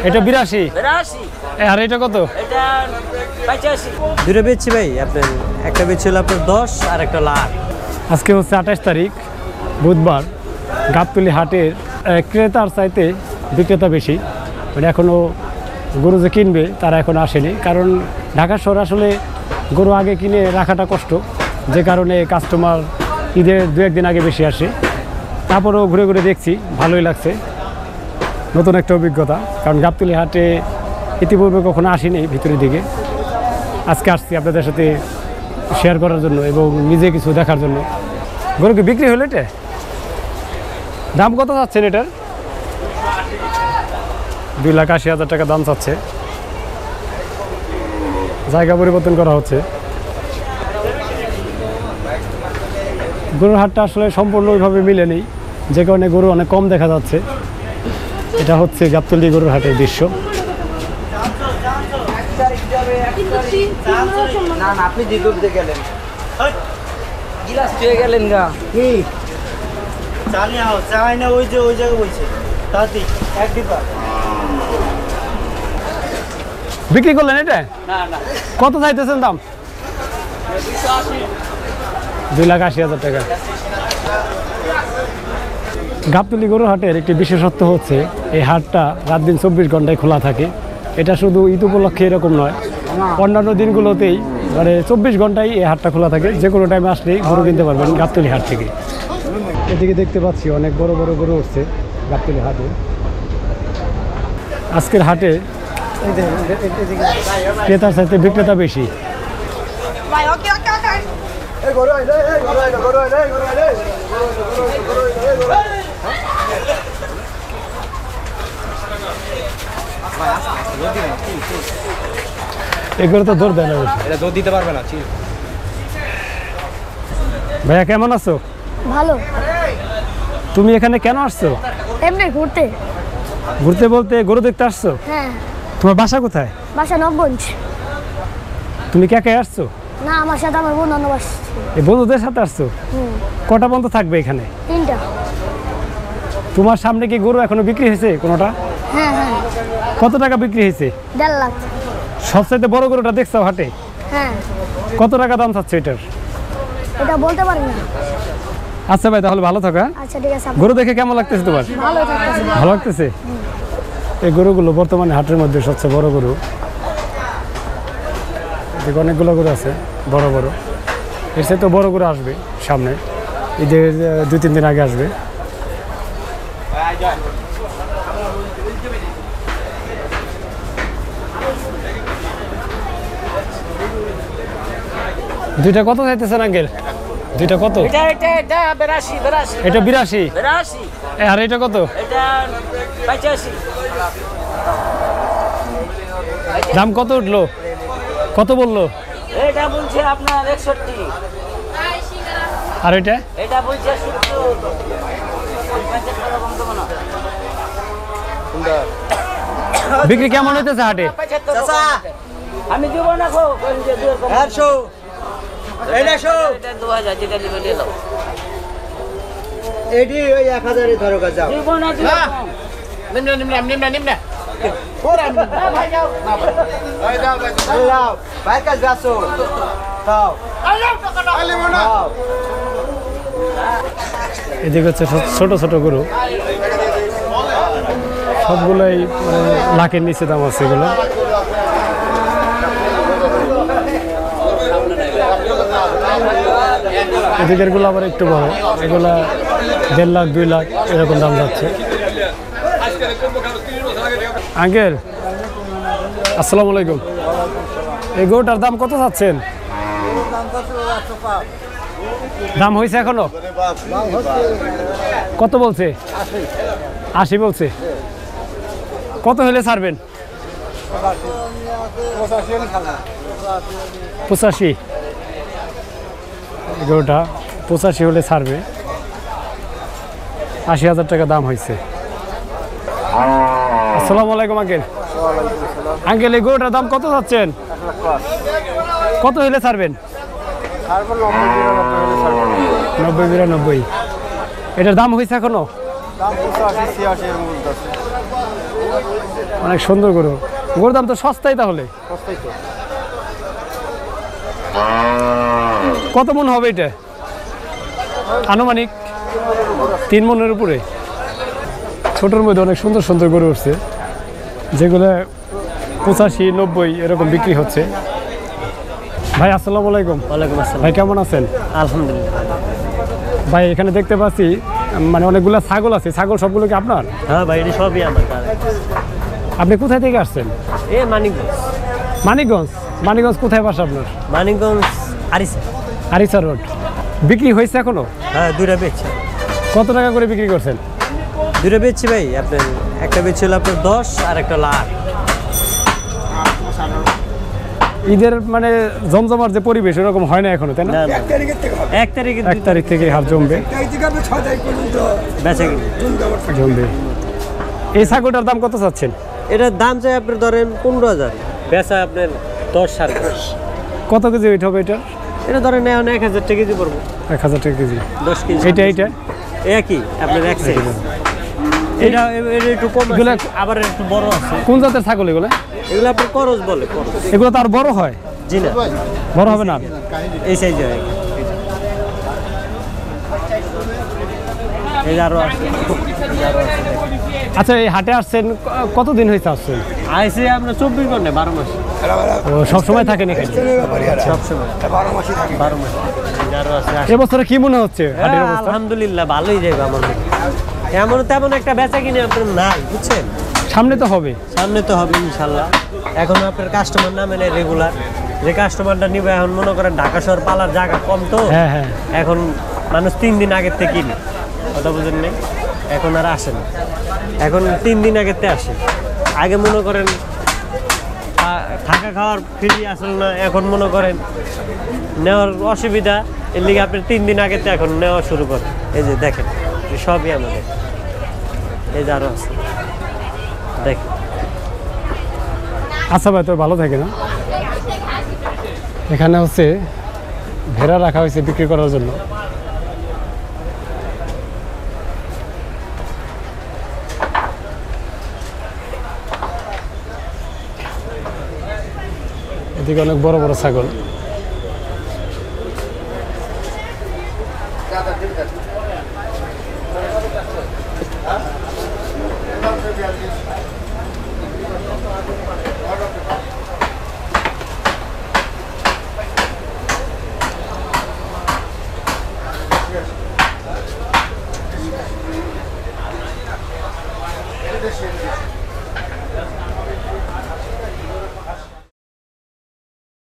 এটা 82 আর এটা কত? এটা 85 দুটো বেচছি ভাই, আপনার একটা বেচছি হলো আপনার 10 আর একটা লাখ। আজকে হচ্ছে 28 তারিখ বুধবার। গাবতলী হাটের ক্রেতার চাইতে বিক্রেতা বেশি, মানে এখনও গরু যে কিনবে তারা এখন আসেনি, কারণ ঢাকা শহর আসলে গরু আগে কিনে রাখাটা কষ্ট, যে কারণে কাস্টমার ঈদের 2-1 দিন আগে বেশি আসে। তারপরেও ঘুরে ঘুরে দেখছি, ভালোই লাগছে, নতুন একটা অভিজ্ঞতা। কারণ গাবতলী হাটে ইতিপূর্বে কখনো আসিনি ভিতরের দিকে, আজকে আসছি আপনাদের সাথে শেয়ার করার জন্য এবং নিজে কিছু দেখার জন্য। গরু কি বিক্রি হলো? এটা দাম কত চাচ্ছেন এটার? 2,80,000 টাকা দাম চাচ্ছে। জায়গা পরিবর্তন করা হচ্ছে। গরুর হাটটা আসলে সম্পূর্ণ ওইভাবে মিলে নেই, যে কারণে গরু অনেক কম দেখা যাচ্ছে। এটা হচ্ছে গাবতলী গরুর হাটের দৃশ্য। না না, আপনি দ্বিগুণ দিয়ে গেলেন, গিলাস দিয়ে গেলেন গা। কি চালি আও চাই না, ওই যে ওই জায়গায় বলছে তাতি এক ডিব্বা বিক্রি করলেন এটা? না না, কত চাইতেছেন দাম? 2,80,000 টাকা। গাবতলী গরুর হাটের একটি বিশেষত্ব হচ্ছে এই হাটটা রাত দিন 24 ঘন্টায় খোলা থাকে। এটা শুধু ঈদ উপলক্ষে এরকম নয়, অন্যান্য দিনগুলোতেই মানে 24 ঘন্টায় এই হাটটা খোলা থাকে। যে কোনো টাইমে আসলেই গরু কিনতে পারবেন গাবতলী হাট থেকে। এদিকে দেখতে পাচ্ছি অনেক বড় বড় গরু উঠছে গাবতলী হাটে। আজকের হাটে ক্রেতার সাথে বিক্রেতা বেশি। এগুলো তো দৌড় দেয় না, এটা দুধ দিতে পারবে না। ভাইয়া কেমন আছো? ভালো। তুমি এখানে কেন আসছো? এমনি ঘুরতে। ঘুরতে বলতে গরু দেখতে আসছো? হ্যাঁ। তোমার বাসা কোথায়? বাসা নবগঞ্জ। তুমি কে কে আসছো? না, আমার সাথে আমার বোন অন্য বাস। এই বন্ধুদের সাথে আসছো? কটা পর্যন্ত থাকবে এখানে? 3টা। তোমার সামনে কি গরু এখনো বিক্রি হয়েছে কোনোটা? হ্যাঁ হ্যাঁ। কত টাকা বিক্রি হয়েছে? 1.5 লাখ। সবচাইতে বড় গরুটা দেখছো হাটে? হ্যাঁ। কত টাকা দাম চাচ্ছে এটার? এটা বলতে পারি না। আচ্ছা ভাই, তাহলে ভালো থাকা। আচ্ছা ঠিক আছে। গরু দেখে কেমন লাগতেছে তোমার? ভালো থাকতেছে। ভালো লাগতেছে। এই গরুগুলো বর্তমানে হাটের মধ্যে সবচেয়ে বড় গরু। এদিকে অনেকগুলো গরু আছে বড় বড়। এর সাথে বড় গরু আসবে সামনে, ঈদের 2-3 দিন আগে আসবে। দুইটা কত চাইতেছেন আঙ্কেল? দুইটা কত? এটা 82 এটা 82 আর এটা কত? এটা 85। দাম কত উঠলো? কত বললো? এটা বলছে আপনার 61। আর এটা? এটা বলছে 70। বিক্রি কেমন হইতেছে হাটে? আমি দিব না গো, 150 এটা 2000 যেটা দিবে দিয়ে দাও। এডি ওই 1000 এ ধরো যাও। দিব না, দিব না। নিম্ন ওরা ভাই যাও। ভাই যাও ভাই কাজ যাও। দাও এদিকে হচ্ছে ছোট ছোট গরু, সবগুলোই লাখের নিচে দাম আছে এগুলো। এদিকের গুলো আবার একটু বড়, এগুলা 1.5 লাখ 2 লাখ এরকম দাম যাচ্ছে। আঙ্কেল আসসালামু আলাইকুম, এই গরুটার দাম কত চাচ্ছেন? দাম হয়েছে এখনো? কত বলছে? 80 বলছে। কত হলে ছাড়বেন? 85। গরুটা 85 হলে ছাড়বে। 80,000 টাকা দাম হয়েছে। আসসালামু আলাইকুম আঙ্কেল। আঙ্কেল এই গরুটার দাম কত চাচ্ছেন? কত হলে ছাড়বেন? 90-92। এটার দাম হয়েছে এখনো? অনেক সুন্দর গরু। গরুর দাম তো সস্তাই তাহলে। কত মন হবে এটা আনুমানিক? 3 মনের উপরে। ছোটোর মধ্যে অনেক সুন্দর সুন্দর গরু উঠছে, যেগুলো 85, 90 এরকম বিক্রি হচ্ছে। ভাই আসসালামু আলাইকুম। ওয়ালাইকুম আসসালাম। ভাই কেমন আছেন? আলহামদুলিল্লাহ। ভাই এখানে দেখতে পাচ্ছি মানে অনেকগুলো ছাগল আছে, ছাগল সবগুলো কি আপনার? হ্যাঁ ভাই, এটা সবই আমার কার। আপনি কোথায় থেকে আসছেন? এ মানিকগঞ্জ। মানিকগঞ্জ। মানিকগঞ্জ কোথায় বাসা আপনার? মানিকগঞ্জ আরিসা। আরিসা রোড। বিক্রি হয়েছে এখনো? হ্যাঁ, দুইটা বেচছি। কত টাকা করে বিক্রি করছেন? দুইটা বেচছি ভাই। আপনার একটা বেচছি হলো আপনার 10 আর একটা হলো 8। ঈদের মানে জমজমার যে পরিবেশ এরকম হয় না এখনো, তাই না? না না, 1 তারিখে 1 তারিখ থেকে হাট জমবে। বেচা কিনি। জমবে। এই ছাগলটার দাম কত চাচ্ছেন? এটার দাম চাই আপনার ধরেন 15,000, বেচা আপনার 10 সাড়ে 10। কত কেজি ওয়েট হবে এটার? এটা ধরেন এখন 1000 টাকা কেজি পড়বো। 1000 টাকা কেজি। 10 কেজি। এইটা একই আপনার এক সাইজ। এটা একটু কম আছে, এগুলা- আবার একটু বড় আছে। কোন জাতের ছাগল এগুলো? এগুলো আপনার করজ বলে, করজ। এগুলো তো আর বড় হয়? জি না, বড় হবে না? এই সাইজের। এই যে আরো আছে। আচ্ছা, এই হাটে আসছেন কতদিন হয়েছে আসছেন? আইসি আমরা 24 ঘন্টা 12 মাস। ও সব সময় থাকেন এখানে? সবসময় 12 মাস। এই যে আরো আছে। এবছরে কি মনে হচ্ছে হাটের হ্যাঁ, অবস্থা? আলহামদুলিল্লাহ ভালোই যাবে আমার মনে। এমন তেমন একটা বেচা কিনে আপনার নাই, বুঝছেন? সামনে তো হবে। সামনে তো হবে ইনশাল্লাহ। এখন আপনার কাস্টমার না মেলে রেগুলার, যে কাস্টমারটা নিবে এখন মনে করেন ঢাকা শহর পালার জায়গা কম তো। হ্যাঁ হ্যাঁ। এখন মানুষ 3 দিন আগের থেকে কিনে, কথা বুঝেন নেই? এখন আর আসে না, এখন 3 দিন আগের থেকে আসে। আগে মনে করেন থাকা খাওয়ার ফ্রি আসল না, এখন মনে করেন নেওয়ার অসুবিধা, এর লিগে আপনি 3 দিন আগের থেকে এখন নেওয়া শুরু করেন। এই যে দেখেন, এই সবই আমাদের। এই যে আরো আছে, দেখেন। আচ্ছা ভাই, তো ভালো থাকে না? এখানে হচ্ছে ভেড়া রাখা হয়েছে বিক্রি করার জন্য। এদিকে অনেক বড় বড় ছাগল।